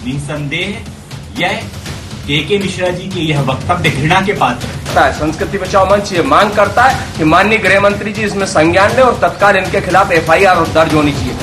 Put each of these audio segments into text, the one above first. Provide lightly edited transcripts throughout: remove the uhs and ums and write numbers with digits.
निसंदेह यह के मिश्रा जी के यह वक्तव्य घृणा के पात्र है। संस्कृति बचाओ मंच ये मांग करता है कि माननीय गृह मंत्री जी इसमें संज्ञान लें और तत्काल इनके खिलाफ FIR दर्ज होनी चाहिए।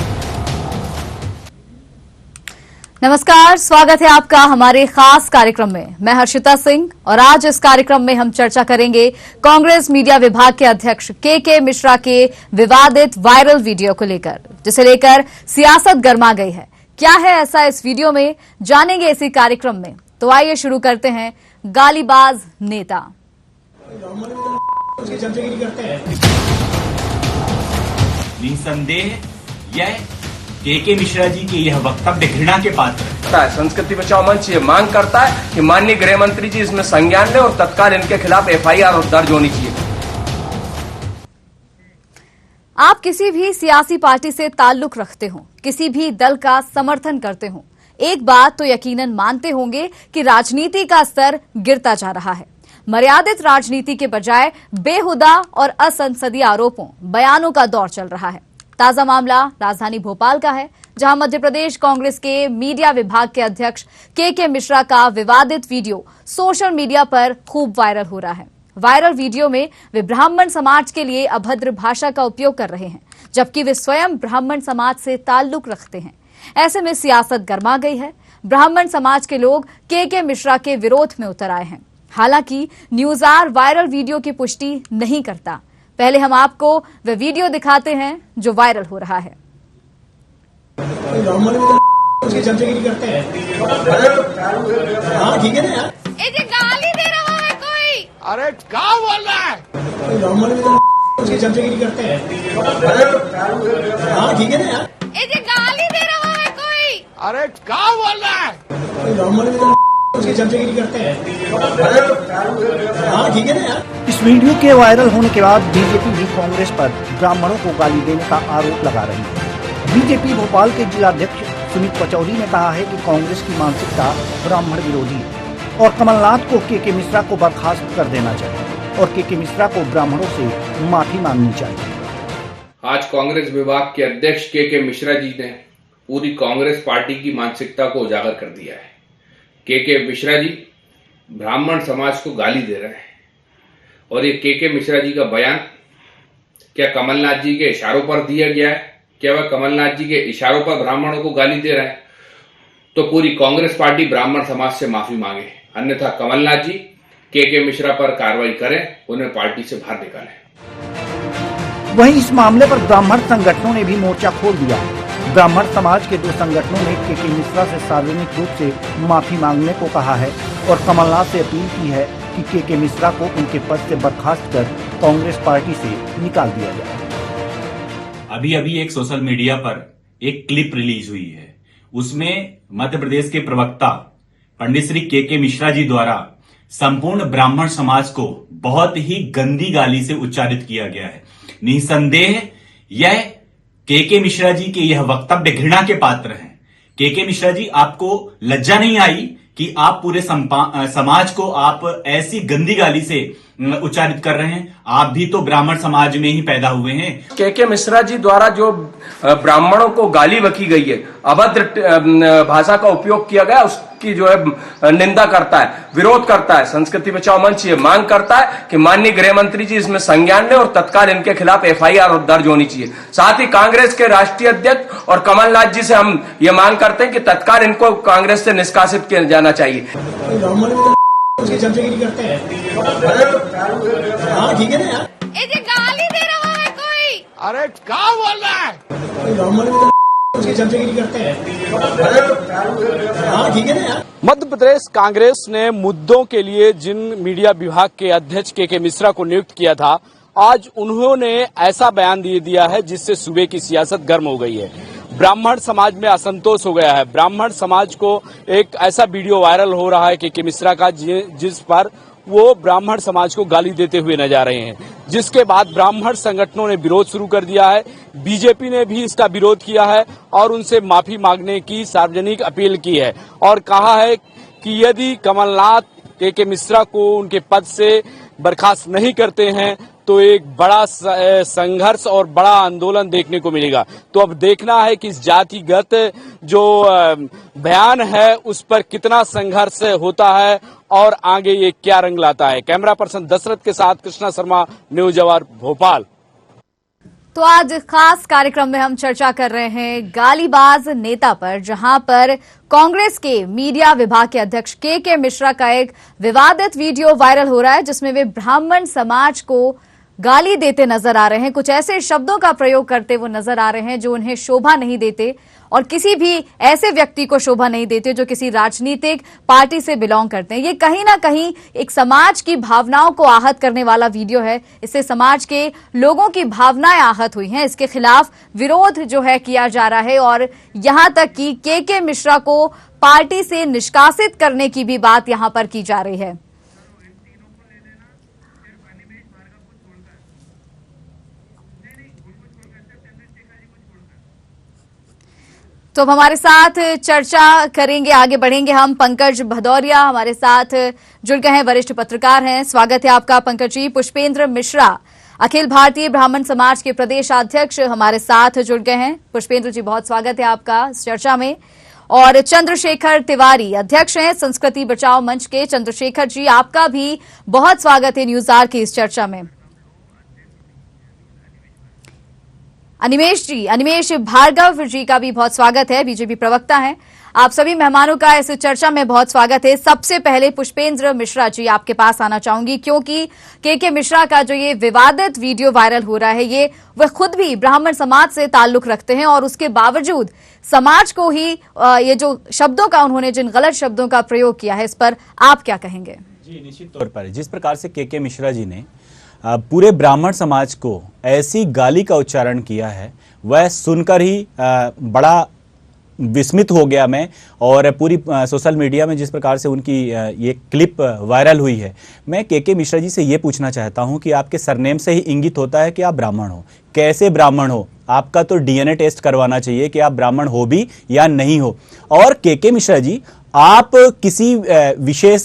नमस्कार, स्वागत है आपका हमारे खास कार्यक्रम में। मैं हर्षिता सिंह और आज इस कार्यक्रम में हम चर्चा करेंगे कांग्रेस मीडिया विभाग के अध्यक्ष के मिश्रा के विवादित वायरल वीडियो को लेकर, जिसे लेकर सियासत गर्मा गई है। क्या है ऐसा इस वीडियो में, जानेंगे इसी कार्यक्रम में। तो आइए शुरू करते हैं। गालीबाज नेता निसंदेह यह के मिश्रा जी के यह वक्तव्य घृणा के पात्र है। संस्कृति बचाओ मंच ये मांग करता है कि माननीय गृह मंत्री जी इसमें संज्ञान लें और तत्काल इनके खिलाफ FIR दर्ज होनी चाहिए। आप किसी भी सियासी पार्टी से ताल्लुक रखते हो, किसी भी दल का समर्थन करते हो, एक बात तो यकीनन मानते होंगे कि राजनीति का स्तर गिरता जा रहा है। मर्यादित राजनीति के बजाय बेहुदा और असंसदीय आरोपों, बयानों का दौर चल रहा है। ताजा मामला राजधानी भोपाल का है, जहां मध्य प्रदेश कांग्रेस के मीडिया विभाग के अध्यक्ष के मिश्रा का विवादित वीडियो सोशल मीडिया पर खूब वायरल हो रहा है। वायरल वीडियो में वे ब्राह्मण समाज के लिए अभद्र भाषा का उपयोग कर रहे हैं, जबकि वे स्वयं ब्राह्मण समाज से ताल्लुक रखते हैं। ऐसे में सियासत गर्मा गई है। ब्राह्मण समाज के लोग के मिश्रा के विरोध में उतर आए हैं। हालांकि न्यूज़आर वायरल वीडियो की पुष्टि नहीं करता। पहले हम आपको वह वीडियो दिखाते हैं जो वायरल हो रहा है। ठीक है ना, गाली दे रहा है कोई। अरे क्या बोल रहा है? करते हैं। हाँ ठीक है ना, गाली दे रहा है कोई। अरे क्या बोल रहा है? करते हैं। हाँ ठीक है ना। इस वीडियो के वायरल होने के बाद बीजेपी भी कांग्रेस पर ब्राह्मणों को गाली देने का आरोप लगा रही है। बीजेपी भोपाल के जिलाध्यक्ष सुमित पचौरी ने कहा है कि कांग्रेस की मानसिकता ब्राह्मण विरोधी है और कमलनाथ को के मिश्रा को बर्खास्त कर देना चाहिए और के मिश्रा को ब्राह्मणों से माफी मांगनी चाहिए। आज कांग्रेस विभाग के अध्यक्ष के मिश्रा जी ने पूरी कांग्रेस पार्टी की मानसिकता को उजागर कर दिया है। के मिश्रा जी ब्राह्मण समाज को गाली दे रहे हैं और ये के मिश्रा जी का बयान क्या कमलनाथ जी के इशारों पर दिया गया है? क्या वह कमलनाथ जी के इशारों पर ब्राह्मणों को गाली दे रहे हैं? तो पूरी कांग्रेस पार्टी ब्राह्मण समाज से माफी मांगे, अन्यथा कमलनाथ जी के मिश्रा पर कार्रवाई करें, उन्हें पार्टी से बाहर निकालें। वहीं इस मामले पर ब्राह्मण संगठनों ने भी मोर्चा खोल दिया है। ब्राह्मण समाज के 2 संगठनों ने के मिश्रा से सार्वजनिक रूप से माफी मांगने को कहा है और कमलनाथ से अपील की है कि के मिश्रा को उनके पद से बर्खास्त कर कांग्रेस पार्टी से निकाल दिया जाए। अभी एक सोशल मीडिया पर एक क्लिप रिलीज हुई है। उसमें मध्य प्रदेश के प्रवक्ता पंडित श्री के मिश्रा जी द्वारा संपूर्ण ब्राह्मण समाज को बहुत ही गंदी गाली से उच्चारित किया गया है। निसंदेह यह के मिश्रा जी के यह वक्तव्य घृणा के पात्र हैं। के मिश्रा जी, आपको लज्जा नहीं आई कि आप पूरे समाज को आप ऐसी गंदी गाली से उच्चारित कर रहे हैं? आप भी तो ब्राह्मण समाज में ही पैदा हुए हैं। के मिश्रा जी द्वारा जो ब्राह्मणों को गाली बकी गई है, अभद्र भाषा का उपयोग किया गया, उसकी जो है निंदा करता है, विरोध करता है। संस्कृति बचाओ मंच ये मांग करता है कि माननीय गृह मंत्री जी इसमें संज्ञान लें और तत्काल इनके खिलाफ FIR दर्ज होनी चाहिए। साथ ही कांग्रेस के राष्ट्रीय अध्यक्ष और कमलनाथ जी से हम ये मांग करते हैं कि तत्काल इनको कांग्रेस से निष्कासित किया जाना चाहिए। करते हैं। हाँ ठीक है ना, गाली दे रहा है कोई। अरे क्या बोल रहा है? करते हैं। हाँ ठीक है ना। मध्य प्रदेश कांग्रेस ने मुद्दों के लिए जिन मीडिया विभाग के अध्यक्ष के मिश्रा को नियुक्त किया था, आज उन्होंने ऐसा बयान दे दिया है जिससे सूबे की सियासत गर्म हो गई है। ब्राह्मण समाज में असंतोष हो गया है। ब्राह्मण समाज को एक ऐसा वीडियो वायरल हो रहा है के मिश्रा का जिस पर वो ब्राह्मण समाज को गाली देते हुए नजर आ रहे हैं, जिसके बाद ब्राह्मण संगठनों ने विरोध शुरू कर दिया है। बीजेपी ने भी इसका विरोध किया है और उनसे माफी मांगने की सार्वजनिक अपील की है और कहा है कि यदि कमलनाथ के मिश्रा को उनके पद से बर्खास्त नहीं करते हैं तो एक बड़ा संघर्ष और बड़ा आंदोलन देखने को मिलेगा। तो अब देखना है कि इस जातिगत जो बयान है उस पर कितना संघर्ष होता है और आगे ये क्या रंग लाता है। कैमरा पर्सन दशरथ के साथ कृष्णा शर्मा, न्यूज आवर, भोपाल। तो आज खास कार्यक्रम में हम चर्चा कर रहे हैं गालीबाज नेता पर, जहां पर कांग्रेस के मीडिया विभाग के अध्यक्ष के मिश्रा का एक विवादित वीडियो वायरल हो रहा है, जिसमें वे ब्राह्मण समाज को गाली देते नजर आ रहे हैं। कुछ ऐसे शब्दों का प्रयोग करते वो नजर आ रहे हैं जो उन्हें शोभा नहीं देते और किसी भी ऐसे व्यक्ति को शोभा नहीं देते जो किसी राजनीतिक पार्टी से बिलोंग करते हैं। ये कहीं ना कहीं एक समाज की भावनाओं को आहत करने वाला वीडियो है। इससे समाज के लोगों की भावनाएं आहत हुई हैं। इसके खिलाफ विरोध जो है किया जा रहा है और यहां तक कि के मिश्रा को पार्टी से निष्कासित करने की भी बात यहां पर की जा रही है। तो अब हमारे साथ चर्चा करेंगे, आगे बढ़ेंगे हम। पंकज भदौरिया हमारे साथ जुड़ गए हैं, वरिष्ठ पत्रकार हैं। स्वागत है आपका पंकज जी। पुष्पेंद्र मिश्रा, अखिल भारतीय ब्राह्मण समाज के प्रदेश अध्यक्ष, हमारे साथ जुड़ गए हैं। पुष्पेंद्र जी, बहुत स्वागत है आपका इस चर्चा में। और चंद्रशेखर तिवारी, अध्यक्ष हैं संस्कृति बचाओ मंच के। चंद्रशेखर जी, आपका भी बहुत स्वागत है न्यूज आवर की इस चर्चा में। अनिमेश भार्गव जी का भी बहुत स्वागत है, बीजेपी प्रवक्ता हैं। आप सभी मेहमानों का इस चर्चा में बहुत स्वागत है। सबसे पहले पुष्पेंद्र मिश्रा जी, आपके पास आना चाहूंगी, क्योंकि के मिश्रा का जो ये विवादित वीडियो वायरल हो रहा है, ये वह खुद भी ब्राह्मण समाज से ताल्लुक रखते हैं और उसके बावजूद समाज को ही ये जो शब्दों का उन्होंने जिन गलत शब्दों का प्रयोग किया है, इस पर आप क्या कहेंगे? जी, निश्चित तौर पर जिस प्रकार से के मिश्रा जी ने पूरे ब्राह्मण समाज को ऐसी गाली का उच्चारण किया है, वह सुनकर ही बड़ा विस्मित हो गया मैं। और पूरी सोशल मीडिया में जिस प्रकार से उनकी ये क्लिप वायरल हुई है, मैं के मिश्रा जी से ये पूछना चाहता हूं कि आपके सरनेम से ही इंगित होता है कि आप ब्राह्मण हो। कैसे ब्राह्मण हो? आपका तो डीएनए टेस्ट करवाना चाहिए कि आप ब्राह्मण हो भी या नहीं हो। और के मिश्रा जी, आप किसी विशेष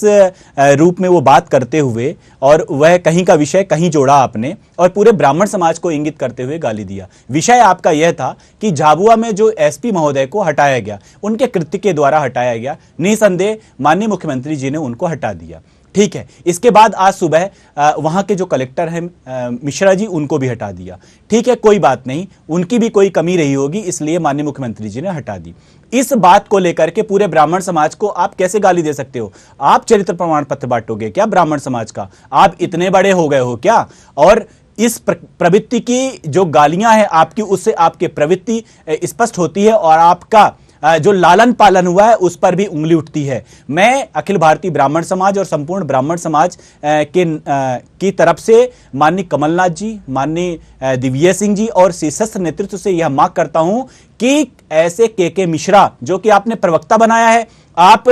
रूप में वो बात करते हुए और वह कहीं का विषय कहीं जोड़ा आपने और पूरे ब्राह्मण समाज को इंगित करते हुए गाली दिया। विषय आपका यह था कि झाबुआ में जो एसपी महोदय को हटाया गया, उनके कृत्य के द्वारा हटाया गया। निसंदेह माननीय मुख्यमंत्री जी ने उनको हटा दिया, ठीक है। इसके बाद आज सुबह वहां के जो कलेक्टर हैं मिश्रा जी, उनको भी हटा दिया, ठीक है। कोई बात नहीं, उनकी भी कोई कमी रही होगी, इसलिए माननीय मुख्यमंत्री जी ने हटा दी। इस बात को लेकर के पूरे ब्राह्मण समाज को आप कैसे गाली दे सकते हो? आप चरित्र प्रमाण पत्र बांटोगे क्या ब्राह्मण समाज का? आप इतने बड़े हो गए हो क्या? और इस प्रवृत्ति की जो गालियां हैं आपकी, उससे आपकी प्रवृत्ति स्पष्ट होती है और आपका जो लालन पालन हुआ है उस पर भी उंगली उठती है। मैं अखिल भारतीय ब्राह्मण समाज और संपूर्ण ब्राह्मण समाज की तरफ से माननीय कमलनाथ जी, माननीय दिव्य सिंह जी और शीर्षस्थ नेतृत्व से यह मांग करता हूं कि ऐसे के मिश्रा, जो कि आपने प्रवक्ता बनाया है, आप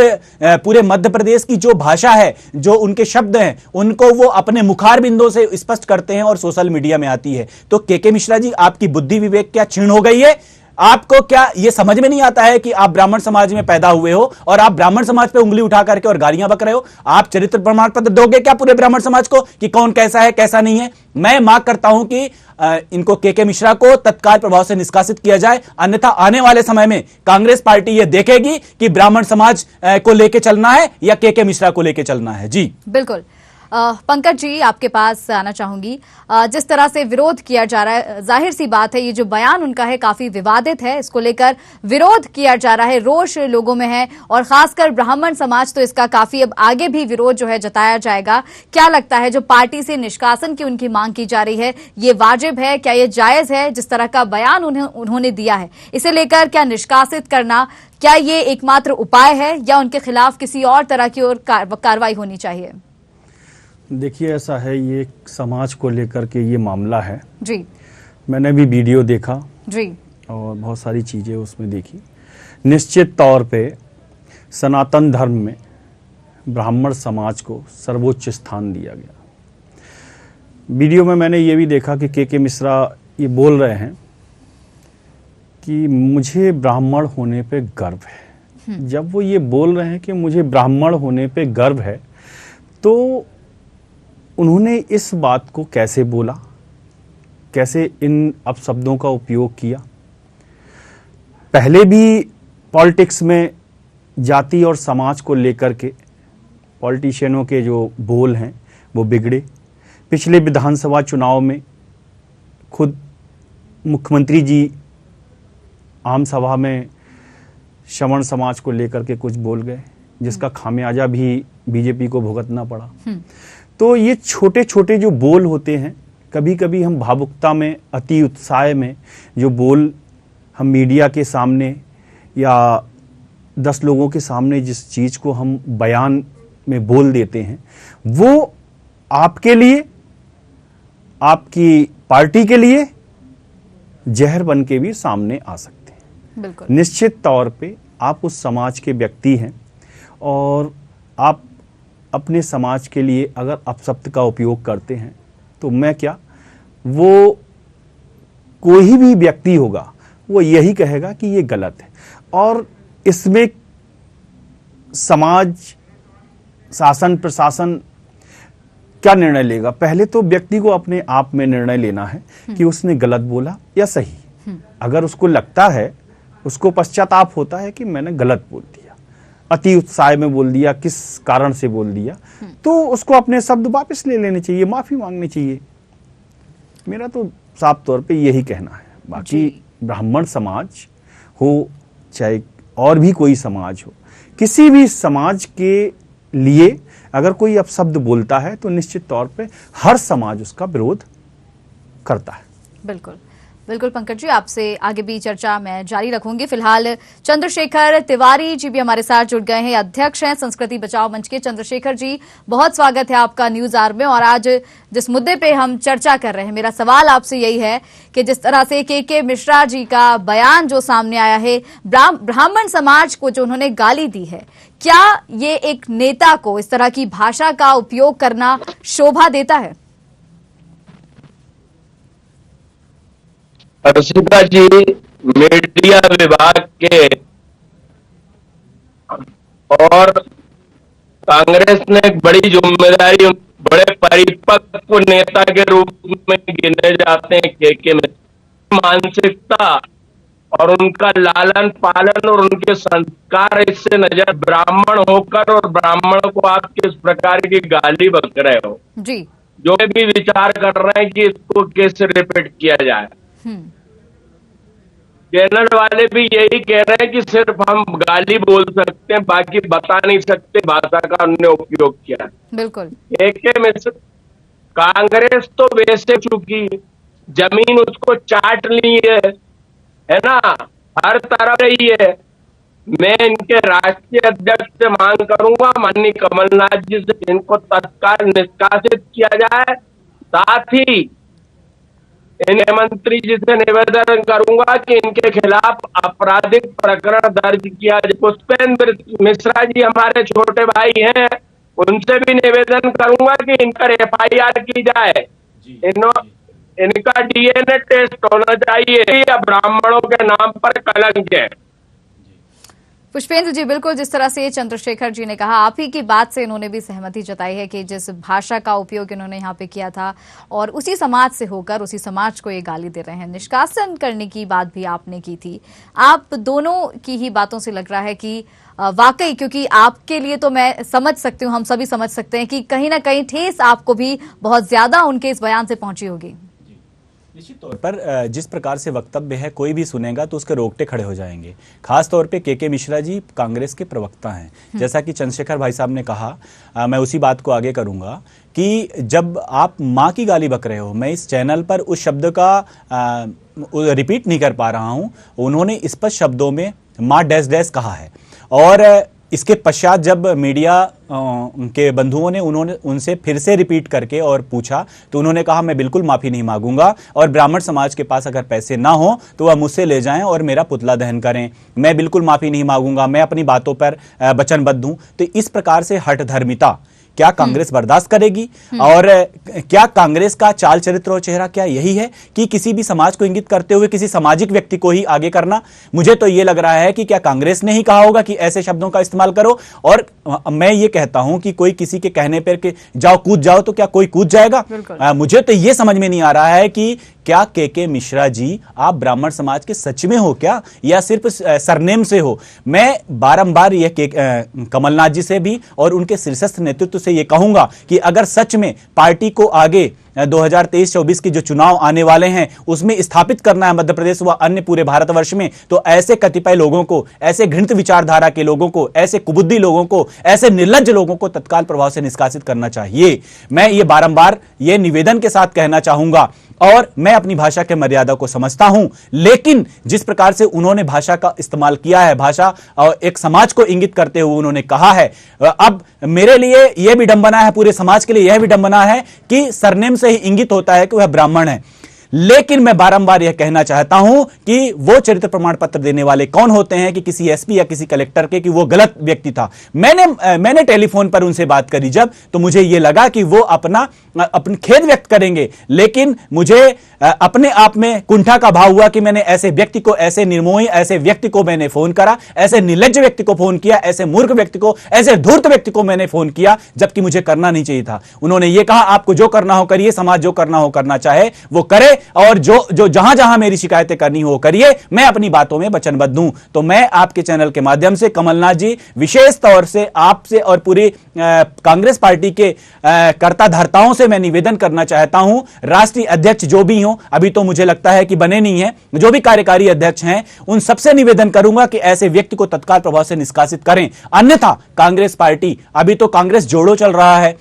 पूरे मध्य प्रदेश की जो भाषा है, जो उनके शब्द हैं, उनको वो अपने मुखार बिंदों से स्पष्ट करते हैं और सोशल मीडिया में आती है। तो के मिश्रा जी, आपकी बुद्धि विवेक क्या क्षीण हो गई है? आपको क्या ये समझ में नहीं आता है कि आप ब्राह्मण समाज में पैदा हुए हो और आप ब्राह्मण समाज पे उंगली उठा करके और गालियां बक रहे हो? आप चरित्र प्रमाण पत्र दोगे क्या पूरे ब्राह्मण समाज को कि कौन कैसा है कैसा नहीं है? मैं मांग करता हूं कि इनको के मिश्रा को तत्काल प्रभाव से निष्कासित किया जाए, अन्यथा आने वाले समय में कांग्रेस पार्टी यह देखेगी कि ब्राह्मण समाज को लेके चलना है या के मिश्रा को लेके चलना है। जी बिल्कुल। पंकज जी, आपके पास आना चाहूंगी। जिस तरह से विरोध किया जा रहा है, जाहिर सी बात है ये जो बयान उनका है काफी विवादित है, इसको लेकर विरोध किया जा रहा है, रोष लोगों में है और खासकर ब्राह्मण समाज तो इसका काफी अब आगे भी विरोध जो है जताया जाएगा। क्या लगता है जो पार्टी से निष्कासन की उनकी मांग की जा रही है, ये वाजिब है? क्या ये जायज है? जिस तरह का बयान उन्होंने दिया है, इसे लेकर क्या निष्कासित करना, क्या ये एकमात्र उपाय है या उनके खिलाफ किसी और तरह की और कार्रवाई होनी चाहिए? देखिए, ऐसा है, ये समाज को लेकर के ये मामला है जी। मैंने भी वीडियो देखा जी और बहुत सारी चीज़ें उसमें देखी। निश्चित तौर पे सनातन धर्म में ब्राह्मण समाज को सर्वोच्च स्थान दिया गया। वीडियो में मैंने ये भी देखा कि के मिश्रा ये बोल रहे हैं कि मुझे ब्राह्मण होने पे गर्व है। जब वो ये बोल रहे हैं कि मुझे ब्राह्मण होने पे गर्व है, तो उन्होंने इस बात को कैसे बोला, कैसे इन अपशब्दों का उपयोग किया। पहले भी पॉलिटिक्स में जाति और समाज को लेकर के पॉलिटिशियनों के जो बोल हैं वो बिगड़े। पिछले विधानसभा चुनाव में खुद मुख्यमंत्री जी आम सभा में श्रमण समाज को लेकर के कुछ बोल गए, जिसका खामियाजा भी बीजेपी को भुगतना पड़ा। तो ये छोटे छोटे जो बोल होते हैं, कभी कभी हम भावुकता में, अति उत्साह में जो बोल हम मीडिया के सामने या 10 लोगों के सामने जिस चीज़ को हम बयान में बोल देते हैं, वो आपके लिए, आपकी पार्टी के लिए जहर बन के भी सामने आ सकते हैं। बिल्कुल। निश्चित तौर पे आप उस समाज के व्यक्ति हैं और आप अपने समाज के लिए अगर अपशब्द का उपयोग करते हैं तो मैं क्या, वो कोई भी व्यक्ति होगा वो यही कहेगा कि ये गलत है। और इसमें समाज, शासन, प्रशासन क्या निर्णय लेगा? पहले तो व्यक्ति को अपने आप में निर्णय लेना है कि उसने गलत बोला या सही। अगर उसको लगता है, उसको पश्चाताप होता है कि मैंने गलत बोल दिया, अति उत्साह में बोल दिया, किस कारण से बोल दिया, तो उसको अपने शब्द वापस ले लेने चाहिए, माफी मांगनी चाहिए। मेरा तो साफ तौर पे यही कहना है। बाकी ब्राह्मण समाज हो चाहे और भी कोई समाज हो, किसी भी समाज के लिए अगर कोई अपशब्द बोलता है तो निश्चित तौर पे हर समाज उसका विरोध करता है। बिल्कुल बिल्कुल। पंकज जी, आपसे आगे भी चर्चा मैं जारी रखूंगी। फिलहाल चंद्रशेखर तिवारी जी भी हमारे साथ जुड़ गए हैं, अध्यक्ष हैं संस्कृति बचाओ मंच के। चंद्रशेखर जी, बहुत स्वागत है आपका न्यूज आवर में। और आज जिस मुद्दे पे हम चर्चा कर रहे हैं, मेरा सवाल आपसे यही है कि जिस तरह से के मिश्रा जी का बयान जो सामने आया है, ब्राह्मण समाज को जो उन्होंने गाली दी है, क्या ये एक नेता को इस तरह की भाषा का उपयोग करना शोभा देता है? हर्षिता जी, मीडिया विभाग के और कांग्रेस ने एक बड़ी जिम्मेदारी, बड़े परिपक्व नेता के रूप में गिने जाते हैं के मानसिकता और उनका लालन पालन और उनके संस्कार इससे नजर, ब्राह्मण होकर और ब्राह्मण को आप किस प्रकार की गाली बक रहे हो जी, जो भी विचार कर रहे हैं कि इसको कैसे रिपीट किया जाए। चैनल वाले भी यही कह रहे हैं कि सिर्फ हम गाली बोल सकते हैं, बाकी बता नहीं सकते भाषा का हमने उपयोग किया। बिल्कुल। के मिश्र, कांग्रेस तो वैसे चुकी जमीन उसको चाट ली है ना, हर तरफ रही है। मैं इनके राष्ट्रीय अध्यक्ष से मांग करूंगा, माननीय कमलनाथ जी से, इनको तत्काल निष्कासित किया जाए। साथ ही इन मंत्री जी से निवेदन करूंगा कि इनके खिलाफ आपराधिक प्रकरण दर्ज किया जाए। पुष्पेंद्र मिश्रा जी हमारे छोटे भाई हैं, उनसे भी निवेदन करूंगा कि इन पर FIR की जाए। इनका DNA टेस्ट होना चाहिए, या ब्राह्मणों के नाम पर कलंक है। पुष्पेंद्र जी, बिल्कुल जिस तरह से चंद्रशेखर जी ने कहा, आप ही की बात से इन्होंने भी सहमति जताई है कि जिस भाषा का उपयोग इन्होंने यहाँ पे किया था और उसी समाज से होकर उसी समाज को ये गाली दे रहे हैं, निष्कासन करने की बात भी आपने की थी। आप दोनों की ही बातों से लग रहा है कि वाकई, क्योंकि आपके लिए तो मैं समझ सकती हूँ, हम सभी समझ सकते हैं कि कहीं ना कहीं ठेस आपको भी बहुत ज्यादा उनके इस बयान से पहुंची होगी। निश्चित तौर पर जिस प्रकार से वक्तव्य है, कोई भी सुनेगा तो उसके रोकटे खड़े हो जाएंगे। खास तौर पे के मिश्रा जी कांग्रेस के प्रवक्ता हैं। जैसा कि चंद्रशेखर भाई साहब ने कहा, मैं उसी बात को आगे करूंगा कि जब आप माँ की गाली बक रहे हो, मैं इस चैनल पर उस शब्द का रिपीट नहीं कर पा रहा हूं, उन्होंने स्पष्ट शब्दों में माँ डैश डैश कहा है। और इसके पश्चात जब मीडिया के बंधुओं ने उनसे फिर से रिपीट करके और पूछा तो उन्होंने कहा मैं बिल्कुल माफी नहीं मांगूंगा, और ब्राह्मण समाज के पास अगर पैसे ना हो तो वह मुझसे ले जाएं और मेरा पुतला दहन करें, मैं बिल्कुल माफी नहीं मांगूंगा, मैं अपनी बातों पर वचनबद्ध हूं। तो इस प्रकार से हठधर्मिता क्या कांग्रेस बर्दाश्त करेगी? और क्या कांग्रेस का चाल चरित्र और चेहरा क्या यही है कि किसी भी समाज को इंगित करते हुए किसी सामाजिक व्यक्ति को ही आगे करना? मुझे तो यह लग रहा है कि क्या कांग्रेस ने ही कहा होगा कि ऐसे शब्दों का इस्तेमाल करो, और मैं ये कहता हूं कि कोई किसी के कहने पर कि जाओ कूद जाओ, तो क्या कोई कूद जाएगा? मुझे तो यह समझ में नहीं आ रहा है कि क्या के मिश्रा जी आप ब्राह्मण समाज के सच में हो क्या, या सिर्फ सरनेम से हो? मैं बारंबार यह कमलनाथ जी से भी और उनके शीर्षस्थ नेतृत्व से यह कहूंगा कि अगर सच में पार्टी को आगे 2023-24 के जो चुनाव आने वाले हैं उसमें स्थापित करना है मध्य प्रदेश व अन्य पूरे भारतवर्ष में, तो ऐसे कतिपय लोगों को, ऐसे घृणित विचारधारा के लोगों को, ऐसे कुबुद्धि लोगों को, ऐसे निर्लज्ज लोगों को तत्काल प्रभाव से निष्कासित करना चाहिए। मैं ये बारंबार ये निवेदन के साथ कहना चाहूंगा, और मैं अपनी भाषा के मर्यादा को समझता हूं, लेकिन जिस प्रकार से उन्होंने भाषा का इस्तेमाल किया है, भाषा और एक समाज को इंगित करते हुए उन्होंने कहा है, अब मेरे लिए यह विडंबना है, पूरे समाज के लिए यह विडंबना है कि सरनेम से ही इंगित होता है कि वह ब्राह्मण है। लेकिन मैं बारंबार यह कहना चाहता हूं कि वो चरित्र प्रमाण पत्र देने वाले कौन होते हैं कि किसी एसपी या किसी कलेक्टर के कि वो गलत व्यक्ति था। मैंने टेलीफोन पर उनसे बात करी जब, तो मुझे यह लगा कि वो अपनी खेद व्यक्त करेंगे, लेकिन मुझे अपने आप में कुंठा का भाव हुआ कि मैंने ऐसे व्यक्ति को, ऐसे निर्मोही ऐसे व्यक्ति को मैंने फोन करा, ऐसे निर्लज्ज व्यक्ति को फोन किया, ऐसे मूर्ख व्यक्ति को, ऐसे धूर्त व्यक्ति को मैंने फोन किया, जबकि मुझे करना नहीं चाहिए था। उन्होंने ये कहा आपको जो करना हो करिए, समाज जो करना हो करना चाहे वो करे, और जो जहां जहां मेरी शिकायतें करनी हो करिए, मैं अपनी बातों में वचनबद्ध हूं। तो मैं आपके चैनल के माध्यम से कमलनाथ जी, विशेष तौर से आपसे और पूरी कांग्रेस पार्टी के कर्ता धर्ताओं से मैं निवेदन करना चाहता हूं, राष्ट्रीय अध्यक्ष जो भी हो, अभी तो मुझे लगता है कि बने नहीं है, जो भी कार्यकारी अध्यक्ष हैं उन सबसे निवेदन करूंगा कि ऐसे व्यक्ति को तत्काल प्रभाव से निष्कासित करें, अन्यथा कांग्रेस पार्टी, अभी तो कांग्रेस जोड़ो चल रहा है,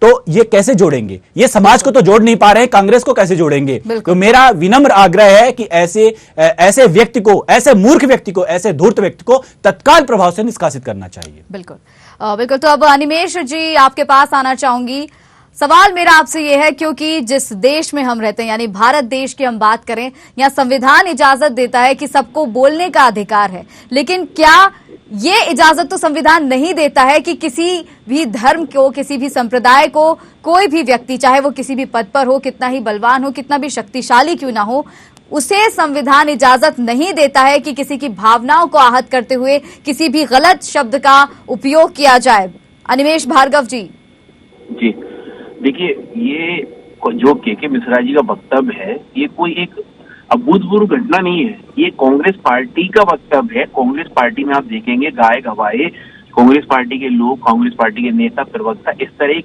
तो ये कैसे जोड़ेंगे? ये समाज को तो जोड़ नहीं पा रहे हैं, कांग्रेस को कैसे जोड़ेंगे? तो मेरा विनम्र आग्रह है कि ऐसे व्यक्ति को, ऐसे मूर्ख व्यक्ति को, ऐसे धूर्त व्यक्ति को तत्काल प्रभाव से निष्कासित करना चाहिए। बिल्कुल बिल्कुल। तो अब अनिमेष जी आपके पास आना चाहूंगी। सवाल मेरा आपसे यह है, क्योंकि जिस देश में हम रहते हैं यानी भारत देश की हम बात करें, यहाँ संविधान इजाजत देता है कि सबको बोलने का अधिकार है, लेकिन क्या ये इजाजत तो संविधान नहीं देता है कि किसी भी धर्म को, किसी भी संप्रदाय को कोई भी व्यक्ति, चाहे वो किसी भी पद पर हो, कितना ही बलवान हो, कितना भी शक्तिशाली क्यों ना हो, उसे संविधान इजाजत नहीं देता है कि किसी की भावनाओं को आहत करते हुए किसी भी गलत शब्द का उपयोग किया जाए। अनिमेष भार्गव जी। जी देखिए, ये जो के मिश्रा जी का वक्तव्य है, ये कोई एक अभूतपूर्व घटना नहीं है, ये कांग्रेस पार्टी का वक्तव्य है। कांग्रेस पार्टी में आप देखेंगे गाय गवाए कांग्रेस पार्टी के लोग, कांग्रेस पार्टी के नेता, प्रवक्ता इस तरह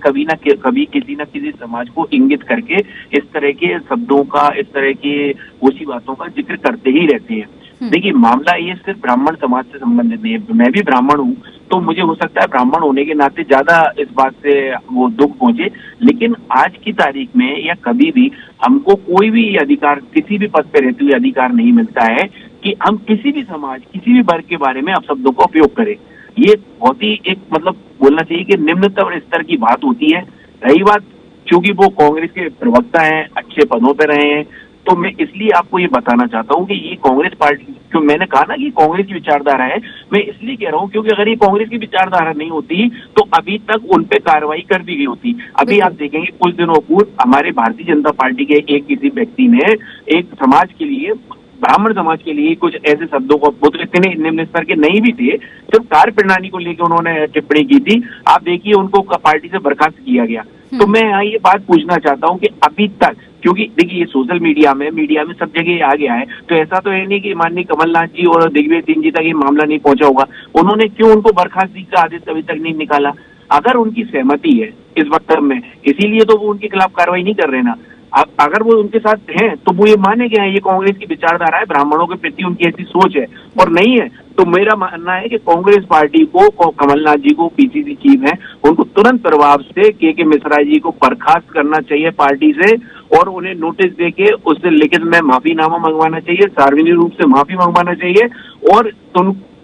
कभी किसी न किसी समाज को इंगित करके इस तरह के शब्दों का, इस तरह की ऊंची बातों का जिक्र करते ही रहते हैं। देखिए, मामला ये सिर्फ ब्राह्मण समाज से संबंधित नहीं है। मैं भी ब्राह्मण हूँ, तो मुझे हो सकता है ब्राह्मण होने के नाते ज्यादा इस बात से वो दुख पहुंचे, लेकिन आज की तारीख में या कभी भी हमको कोई भी अधिकार, किसी भी पद पे रहते हुए अधिकार नहीं मिलता है कि हम किसी भी समाज, किसी भी वर्ग के बारे में अपशब्दों का उपयोग करें। ये बहुत ही एक बोलना चाहिए कि निम्नतम स्तर की बात होती है। रही बात, चूंकि वो कांग्रेस के प्रवक्ता हैं, अच्छे पदों पर रहे हैं, तो मैं इसलिए आपको ये बताना चाहता हूँ कि ये कांग्रेस पार्टी, क्यों मैंने कहा ना कि कांग्रेस की विचारधारा है, मैं इसलिए कह रहा हूँ क्योंकि अगर ये कांग्रेस की विचारधारा नहीं होती तो अभी तक उन पे कार्रवाई कर दी गई होती। अभी आप देखेंगे कुछ दिनों पूर्व हमारे भारतीय जनता पार्टी के एक किसी व्यक्ति ने एक समाज के लिए, ब्राह्मण समाज के लिए कुछ ऐसे शब्दों को, वो तो इतने निम्न स्तर के नहीं भी थे, सिर्फ कार्य प्रणाली को लेकर उन्होंने टिप्पणी की थी, आप देखिए उनको पार्टी से बर्खास्त किया गया। तो मैं यहाँ ये बात पूछना चाहता हूँ कि अभी तक, क्योंकि देखिए ये सोशल मीडिया में सब जगह आ गया है, तो ऐसा तो है नहीं कि माननीय कमलनाथ जी और दिग्विजय सिंह जी तक ये मामला नहीं पहुंचा होगा। उन्होंने क्यों उनको बर्खास्तगी का आदेश अभी तक नहीं निकाला? अगर उनकी सहमति है इस वक्तव्य में, इसीलिए तो वो उनके खिलाफ कार्रवाई नहीं कर रहे ना। अगर वो उनके साथ हैं तो वो ये माने गए हैं ये कांग्रेस की विचारधारा है, ब्राह्मणों के प्रति उनकी ऐसी सोच है, और नहीं है तो मेरा मानना है कि कांग्रेस पार्टी को, कमलनाथ जी को, पीसीसी चीफ है, उनको तुरंत प्रभाव से के मिश्रा जी को बर्खास्त करना चाहिए पार्टी से, और उन्हें नोटिस देके उससे लिखित में माफीनामा मंगवाना चाहिए, सार्वजनिक रूप से माफी मंगवाना चाहिए, और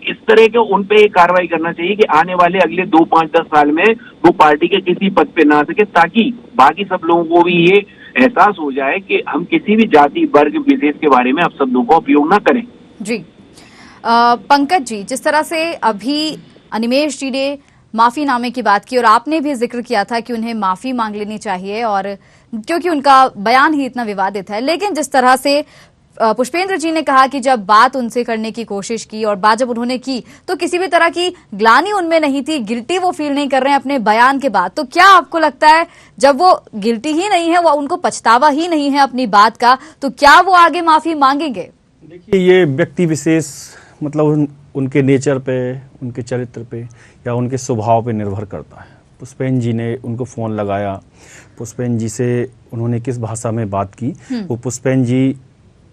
इस तरह के उन पे कार्रवाई करना चाहिए कि आने वाले अगले 2, 5, 10 साल में वो पार्टी के किसी पद पे ना सके, ताकि बाकी सब लोगों को भी ये एहसास हो जाए कि हम किसी भी जाति वर्ग विशेष के बारे में अपशब्दों का उपयोग ना करें। जी पंकज जी, जिस तरह से अभी अनिमेष जी ने माफीनामे की बात की और आपने भी जिक्र किया था कि उन्हें माफी मांग लेनी चाहिए और क्योंकि उनका बयान ही इतना विवादित है। लेकिन जिस तरह से पुष्पेंद्र जी ने कहा कि जब बात उनसे करने की कोशिश की और बात जब उन्होंने की तो किसी भी तरह की ग्लानि उनमें नहीं थी, गिल्टी वो फील नहीं कर रहे हैं अपने बयान के बाद। तो क्या आपको लगता है जब वो गिल्टी ही नहीं है, वो उनको पछतावा ही नहीं है अपनी बात का, तो क्या वो आगे माफी मांगेंगे? देखिए, ये व्यक्ति विशेष मतलब उनके नेचर पे, उनके चरित्र पे या उनके स्वभाव पे निर्भर करता है। पुष्पेंद्र जी ने उनको फ़ोन लगाया, पुष्पेंद्र जी से उन्होंने किस भाषा में बात की वो पुष्पेंद्र जी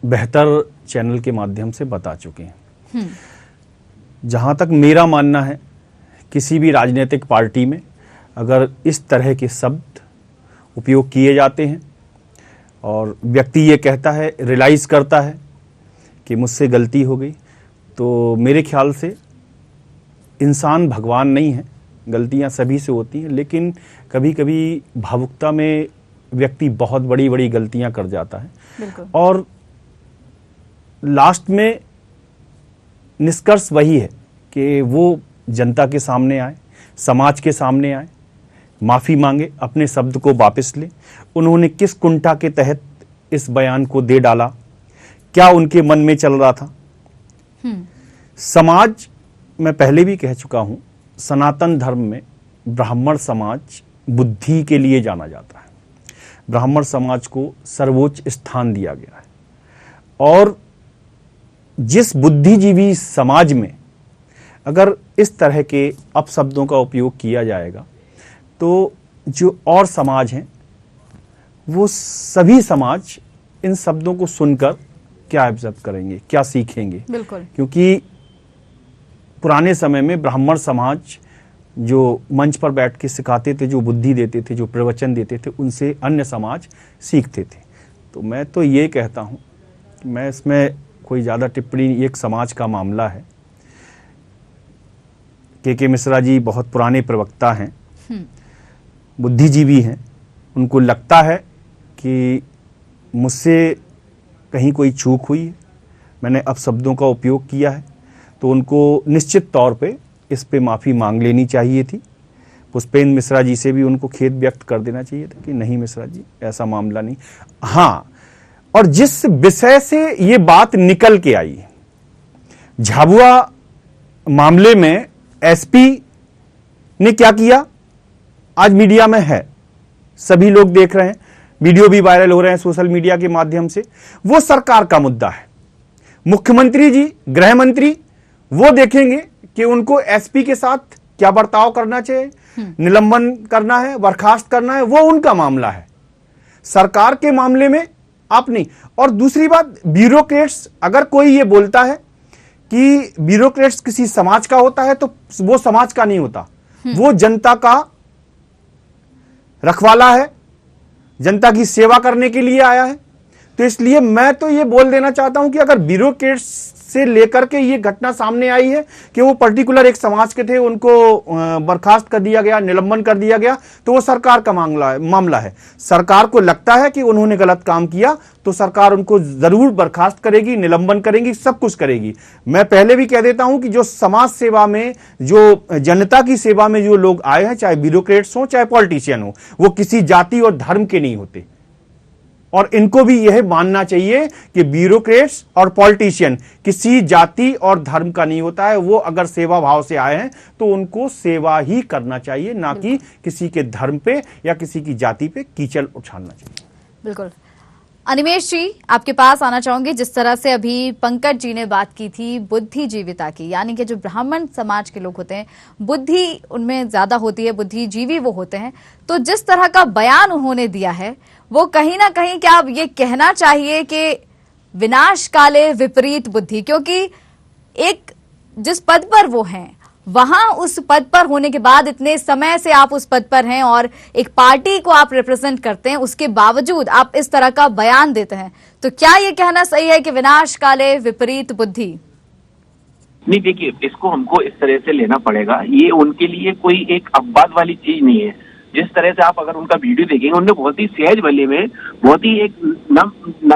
बेहतर चैनल के माध्यम से बता चुके हैं। जहाँ तक मेरा मानना है, किसी भी राजनीतिक पार्टी में अगर इस तरह के शब्द उपयोग किए जाते हैं और व्यक्ति ये कहता है, रियलाइज़ करता है कि मुझसे गलती हो गई, तो मेरे ख्याल से इंसान भगवान नहीं है, गलतियां सभी से होती हैं, लेकिन कभी कभी भावुकता में व्यक्ति बहुत बड़ी बड़ी गलतियां कर जाता है और लास्ट में निष्कर्ष वही है कि वो जनता के सामने आए, समाज के सामने आए, माफ़ी मांगे, अपने शब्द को वापस ले। उन्होंने किस कुंठा के तहत इस बयान को दे डाला, क्या उनके मन में चल रहा था। समाज, मैं पहले भी कह चुका हूं, सनातन धर्म में ब्राह्मण समाज बुद्धि के लिए जाना जाता है। ब्राह्मण समाज को सर्वोच्च स्थान दिया गया है और जिस बुद्धिजीवी समाज में अगर इस तरह के अपशब्दों का उपयोग किया जाएगा तो जो और समाज हैं वो सभी समाज इन शब्दों को सुनकर क्या इज्जत करेंगे, क्या सीखेंगे। बिल्कुल। क्योंकि पुराने समय में ब्राह्मण समाज जो मंच पर बैठ के सिखाते थे, जो बुद्धि देते थे, जो प्रवचन देते थे, उनसे अन्य समाज सीखते थे। तो मैं तो ये कहता हूँ कि मैं इसमें कोई ज़्यादा टिप्पणी, एक समाज का मामला है। के मिश्रा जी बहुत पुराने प्रवक्ता हैं, बुद्धिजीवी हैं, उनको लगता है कि मुझसे कहीं कोई चूक हुई है, मैंने अपशब्दों का उपयोग किया है, तो उनको निश्चित तौर पे इस पे माफ़ी मांग लेनी चाहिए थी। पुष्पेंद्र मिश्रा जी से भी उनको खेद व्यक्त कर देना चाहिए था कि नहीं मिश्रा जी, ऐसा मामला नहीं। हाँ, और जिस विषय से ये बात निकल के आई, झाबुआ मामले में एसपी ने क्या किया आज मीडिया में है, सभी लोग देख रहे हैं, वीडियो भी वायरल हो रहे हैं सोशल मीडिया के माध्यम से। वो सरकार का मुद्दा है। मुख्यमंत्री जी, गृह मंत्री वो देखेंगे कि उनको एसपी के साथ क्या बर्ताव करना चाहिए, निलंबन करना है, बर्खास्त करना है, वो उनका मामला है। सरकार के मामले में आप नहीं। और दूसरी बात, ब्यूरोक्रेट्स, अगर कोई ये बोलता है कि ब्यूरोक्रेट्स किसी समाज का होता है तो वो समाज का नहीं होता, वो जनता का रखवाला है, जनता की सेवा करने के लिए आया है। तो इसलिए मैं तो ये बोल देना चाहता हूं कि अगर ब्यूरोक्रेट्स से लेकर के ये घटना सामने आई है कि वो पर्टिकुलर एक समाज के थे, उनको बर्खास्त कर दिया गया, निलंबन कर दिया गया, तो वो सरकार का मामला है। सरकार को लगता है कि उन्होंने गलत काम किया तो सरकार उनको जरूर बर्खास्त करेगी, निलंबन करेगी, सब कुछ करेगी। मैं पहले भी कह देता हूं कि जो समाज सेवा में, जो जनता की सेवा में जो लोग आए हैं, चाहे ब्यूरोक्रेट्स हो चाहे पॉलिटिशियन हो, वो किसी जाति और धर्म के नहीं होते। और इनको भी यह मानना चाहिए कि ब्यूरोक्रेट्स और पॉलिटिशियन किसी जाति और धर्म का नहीं होता है। वो अगर सेवा भाव से आए हैं तो उनको सेवा ही करना चाहिए, ना कि किसी के धर्म पे या किसी की जाति पे कीचड़ उछालना चाहिए। बिल्कुल। अनिमेश जी, आपके पास आना चाहूंगी। जिस तरह से अभी पंकज जी ने बात की थी बुद्धिजीविता की, यानी कि जो ब्राह्मण समाज के लोग होते हैं, बुद्धि उनमें ज्यादा होती है, बुद्धिजीवी वो होते हैं, तो जिस तरह का बयान उन्होंने दिया है वो कहीं ना कहीं क्या अब ये कहना चाहिए कि विनाश काले विपरीत बुद्धि, क्योंकि एक जिस पद पर वो हैं, वहां उस पद पर होने के बाद इतने समय से आप उस पद पर हैं और एक पार्टी को आप रिप्रेजेंट करते हैं, उसके बावजूद आप इस तरह का बयान देते हैं, तो क्या ये कहना सही है कि विनाश काले विपरीत बुद्धि? नहीं, देखिए, इसको हमको इस तरह से लेना पड़ेगा। ये उनके लिए कोई एक अपवाद वाली चीज नहीं है। जिस तरह से आप अगर उनका वीडियो देखेंगे, उन्होंने बहुत ही सहज भले में, बहुत ही एक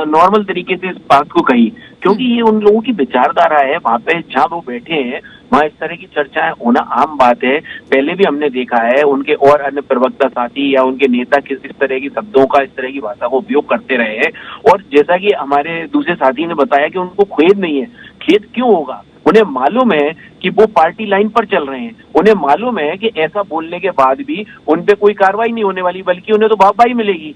नॉर्मल तरीके से इस बात को कही क्योंकि ये उन लोगों की विचारधारा है। वहां पे जहाँ वो बैठे हैं वहाँ इस तरह की चर्चाएं होना आम बात है। पहले भी हमने देखा है उनके और अन्य प्रवक्ता साथी या उनके नेता किस इस तरह की शब्दों का, इस तरह की भाषा का उपयोग करते रहे हैं। और जैसा कि हमारे दूसरे साथी ने बताया कि उनको खेद नहीं है। खेद क्यों होगा? उन्हें मालूम है कि वो पार्टी लाइन पर चल रहे हैं। उन्हें मालूम है कि ऐसा बोलने के बाद भी उन पे कोई कार्रवाई नहीं होने वाली, बल्कि उन्हें तो वाहवाही मिलेगी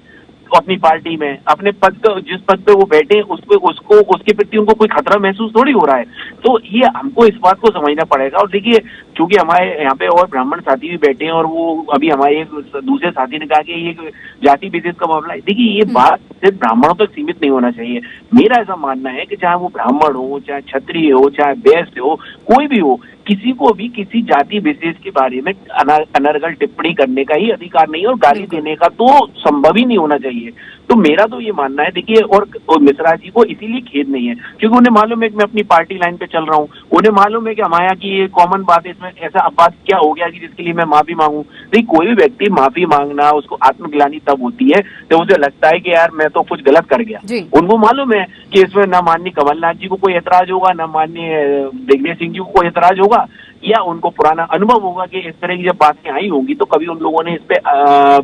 अपनी पार्टी में। अपने पद पे, जिस पद पे वो बैठे उसको उसके प्रति उनको कोई खतरा महसूस थोड़ी हो रहा है। तो ये हमको इस बात को समझना पड़ेगा। और देखिए, चूंकि हमारे यहाँ पे और ब्राह्मण साथी भी बैठे हैं और वो अभी हमारे एक दूसरे साथी ने कहा कि ये जाति विशेष का मामला है। देखिए, ये बात सिर्फ ब्राह्मणों तक सीमित नहीं होना चाहिए। मेरा ऐसा मानना है कि चाहे वो ब्राह्मण हो, चाहे क्षत्रिय हो, चाहे वैश्य हो, कोई भी हो, किसी को भी किसी जाति विशेष के बारे में अनर्गल टिप्पणी करने का ही अधिकार नहीं है और गाली देने का तो संभव ही नहीं होना चाहिए। तो मेरा तो ये मानना है। देखिए, और मिश्रा जी को इसीलिए खेद नहीं है क्योंकि उन्हें मालूम है कि मैं अपनी पार्टी लाइन पे चल रहा हूँ। उन्हें मालूम है कि हमारे यहाँ की ये कॉमन बात है, इसमें ऐसा अपवाद क्या हो गया कि जिसके लिए मैं माफी मांगू। नहीं, कोई भी व्यक्ति माफी मांगना, उसको आत्मग्लानि तब होती है जब उसे लगता है कि यार मैं तो कुछ गलत कर गया। उनको मालूम है कि इसमें न माननीय कमलनाथ जी को कोई ऐतराज होगा, न माननीय दिग्विजय सिंह जी को कोई ऐतराज होगा, या उनको पुराना अनुभव होगा कि इस तरह की जब बातें आई होंगी तो कभी उन लोगों ने इस पे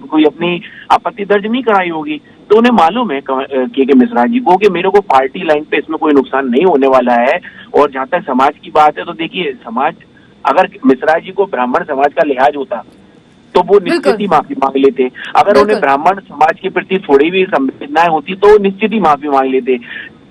कोई अपनी आपत्ति दर्ज नहीं कराई होगी। तो उन्हें मालूम है के मिश्रा जी को कि मेरे को पार्टी लाइन पे इसमें कोई नुकसान नहीं होने वाला है। और जहां तक समाज की बात है तो देखिए, समाज, अगर मिश्रा जी को ब्राह्मण समाज का लिहाज होता तो वो निश्चित ही माफी मांग लेते। अगर उन्हें ब्राह्मण समाज के प्रति थोड़ी भी संवेदनाएं होती तो निश्चित ही माफी मांग लेते।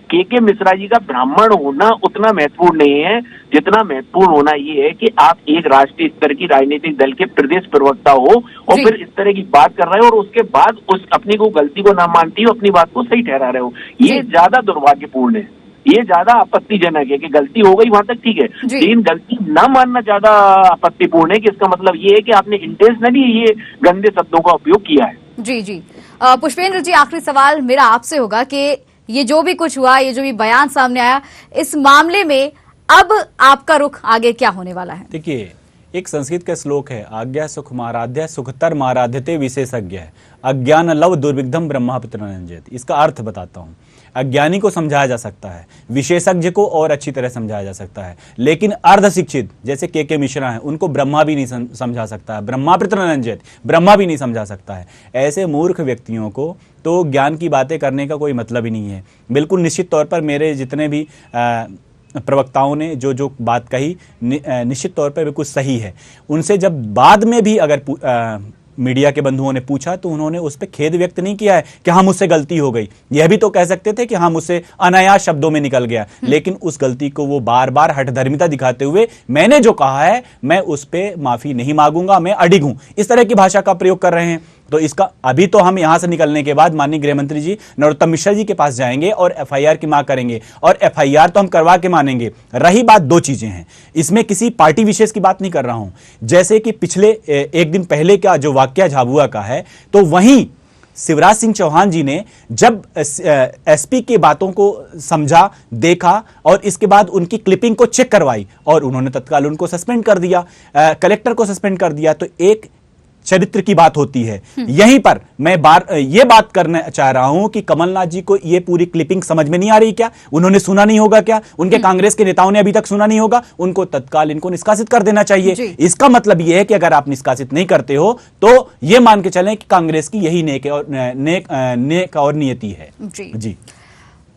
के मिश्रा जी का ब्राह्मण होना उतना महत्वपूर्ण नहीं है जितना महत्वपूर्ण होना ये है कि आप एक राष्ट्रीय स्तर की राजनीतिक दल के प्रदेश प्रवक्ता हो और फिर इस तरह की बात कर रहे हो और उसके बाद उस अपनी को गलती को ना मानती हो, अपनी बात को सही ठहरा रहे हो। ये ज्यादा दुर्भाग्यपूर्ण है, ये ज्यादा आपत्तिजनक है। कि गलती हो गई वहां तक ठीक है, लेकिन गलती ना मानना ज्यादा आपत्तिपूर्ण है कि इसका मतलब ये है कि आपने इंटेंशनली ये गंदे शब्दों का उपयोग किया है। जी जी। पुष्पेंद्र जी, आखिरी सवाल मेरा आपसे होगा कि ये जो भी कुछ हुआ, ये जो भी बयान सामने आया, इस मामले में अब आपका रुख आगे क्या होने वाला है? देखिए, एक संस्कृत का श्लोक है, आज्ञा सुखमाराध्य सुखतर माराध्यते विशेषज्ञ है, अज्ञान लव दुर्विघ्नम ब्रह्मा पितरंजयति। इसका अर्थ बताता हूं। अज्ञानी को समझाया जा सकता है, विशेषज्ञ को और अच्छी तरह समझाया जा सकता है, लेकिन अर्ध शिक्षित जैसे के मिश्रा हैं उनको ब्रह्मा भी नहीं समझा सकता है, ब्रह्मा पितरंजयति, ब्रह्मा भी नहीं समझा सकता है। ऐसे मूर्ख व्यक्तियों को तो ज्ञान की बातें करने का कोई मतलब ही नहीं है। बिल्कुल निश्चित तौर पर मेरे जितने भी प्रवक्ताओं ने जो बात कही निश्चित तौर पर बिल्कुल सही है। उनसे जब बाद में भी अगर मीडिया के बंधुओं ने पूछा तो उन्होंने उस पर खेद व्यक्त नहीं किया है कि हाँ मुझसे गलती हो गई। यह भी तो कह सकते थे कि हाँ मुझसे अनायास शब्दों में निकल गया, लेकिन उस गलती को वो बार बार हठधर्मिता दिखाते हुए मैंने जो कहा है मैं उस पर माफी नहीं मांगूंगा, मैं अडिग हूं, इस तरह की भाषा का प्रयोग कर रहे हैं। तो इसका अभी तो हम यहां से निकलने के बाद माननीय गृह मंत्री जी नरोत्तम मिश्रा जी के पास जाएंगे और एफआईआर की मांग करेंगे और एफआईआर तो हम करवा के मानेंगे। रही बात दो चीजें हैं, इसमें किसी पार्टी विशेष की बात नहीं कर रहा हूं। जैसे कि पिछले एक दिन पहले का जो वाकया झाबुआ का है, तो वहीं शिवराज सिंह चौहान जी ने जब एसपी के बातों को समझा, देखा और इसके बाद उनकी क्लिपिंग को चेक करवाई और उन्होंने तत्काल उनको सस्पेंड कर दिया, कलेक्टर को सस्पेंड कर दिया। तो एक चरित्र की बात होती है। यहीं पर मैं ये बात करना चाह रहा हूं कि कमलनाथ जी को ये पूरी क्लिपिंग समझ में नहीं आ रही क्या? उन्होंने सुना नहीं होगा क्या? उनके कांग्रेस के नेताओं ने अभी तक सुना नहीं होगा? उनको तत्काल इनको निष्कासित कर देना चाहिए। इसका मतलब यह है कि अगर आप निष्कासित नहीं करते हो तो ये मान के चलें कि कांग्रेस की यही नेक और नियति है। जी।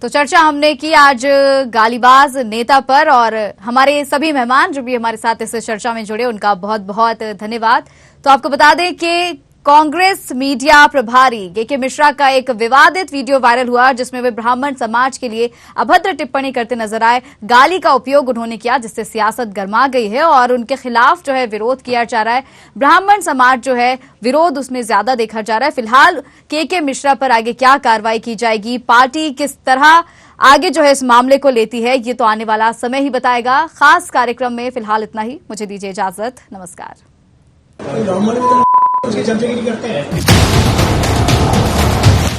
तो चर्चा हमने की आज गालीबाज नेता पर और हमारे सभी मेहमान जो भी हमारे साथ इस चर्चा में जुड़े उनका बहुत बहुत धन्यवाद। तो आपको बता दें कि कांग्रेस मीडिया प्रभारी के मिश्रा का एक विवादित वीडियो वायरल हुआ जिसमें वे ब्राह्मण समाज के लिए अभद्र टिप्पणी करते नजर आए। गाली का उपयोग उन्होंने किया जिससे सियासत गर्मा गई है और उनके खिलाफ जो है विरोध किया जा रहा है। ब्राह्मण समाज जो है विरोध उसमें ज्यादा देखा जा रहा है। फिलहाल के मिश्रा पर आगे क्या कार्रवाई की जाएगी, पार्टी किस तरह आगे जो है इस मामले को लेती है, ये तो आने वाला समय ही बताएगा। खास कार्यक्रम में फिलहाल इतना ही। मुझे दीजिए इजाजत। नमस्कार।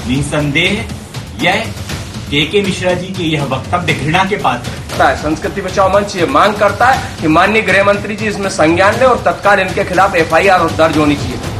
निसंदेह यह के मिश्रा जी के यह वक्तव्य घृणा के पात्र है। संस्कृति बचाओ मंच ये मांग करता है कि माननीय गृह मंत्री जी इसमें संज्ञान लें और तत्काल इनके खिलाफ एफआईआर दर्ज होनी चाहिए।